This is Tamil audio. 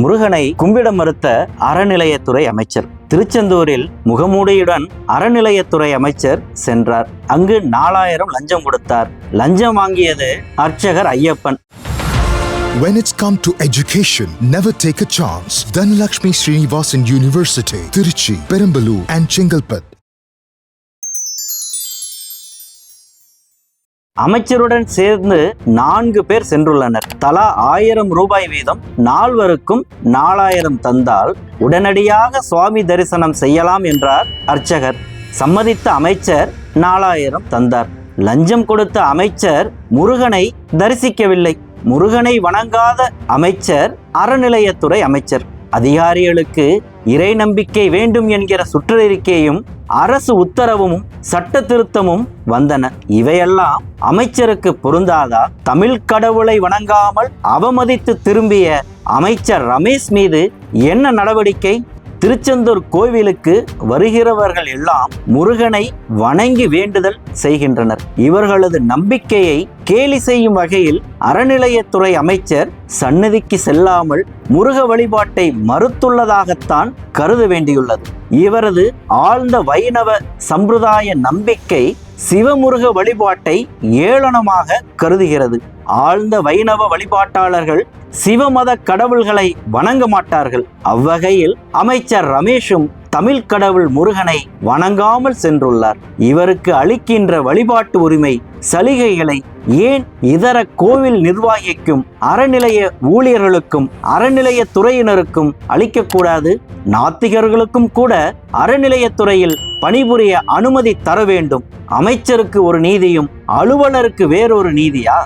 முருகனை கும்பிட மறுத்த அறநிலையத்துறை அமைச்சர். திருச்செந்தூரில் முகமூடியுடன் அறநிலையத்துறை அமைச்சர் சென்றார். அங்கு 4000 லஞ்சம் கொடுத்தார். லஞ்சம் வாங்கியது அர்ச்சகர் Ayyappan. When it's come to education, never take a chance. Dhanalakshmi Srinivasan University, Tiruchi, Peramballur and Chengalpet. அமைச்சருடன் சேர்ந்து 4 பேர் சென்றுள்ளனர். தலா 1000 ரூபாய் வீதம் நால்வருக்கும் 4000 தந்தால் உடனடியாக சுவாமி தரிசனம் செய்யலாம் என்றார் அர்ச்சகர். சம்மதித்த அமைச்சர் 4000 தந்தார். லஞ்சம் கொடுத்த அமைச்சர் முருகனை தரிசிக்கவில்லை. முருகனை வணங்காத அமைச்சர் அறநிலையத்துறை அமைச்சர். அதிகாரிகளுக்கு இறை நம்பிக்கை வேண்டும் என்கிற சுற்றறிக்கையும் அரசு உத்தரவும் சட்ட திருத்தமும் வந்தன. இவையெல்லாம் அமைச்சருக்கு பொருந்தாதா? தமிழ் கடவுளை வணங்காமல் அவமதித்து திரும்பிய அமைச்சர் ரமேஷ் மீது என்ன நடவடிக்கை? திருச்செந்தூர் கோவிலுக்கு வருகிறவர்கள் எல்லாம் முருகனை வணங்கி வேண்டுதல் செய்கின்றனர். இவர்களது நம்பிக்கையை கேலி செய்யும் வகையில் அறநிலையத்துறை அமைச்சர் சன்னதிக்கு செல்லாமல் முருக வழிபாட்டை மறுத்துள்ளதாகத்தான் கருத வேண்டியுள்ளது. இவரது ஆழ்ந்த வைணவ சம்பிரதாய நம்பிக்கை சிவமுருக வழிபாட்டை ஏளனமாக கருதுகிறது. ஆழ்ந்த வைணவ வழிபாட்டாளர்கள் சிவமத கடவுள்களை வணங்க மாட்டார்கள். அவ்வகையில் அமைச்சர் ரமேஷும் தமிழ் கடவுள் முருகனை வணங்காமல் சென்றுள்ளார். இவருக்கு அளிக்கின்ற வழிபாட்டு உரிமை சலுகைகளை ஏன் இதர கோவில் நிர்வாகிக்கும் அறநிலைய ஊழியர்களுக்கும் அறநிலையத்துறையினருக்கும் அளிக்கக்கூடாது? நாத்திகர்களுக்கும் கூட அறநிலையத்துறையில் பணிபுரிய அனுமதி தர வேண்டும். அமைச்சருக்கு ஒரு நீதியும் அலுவலருக்கு வேறொரு நீதியா?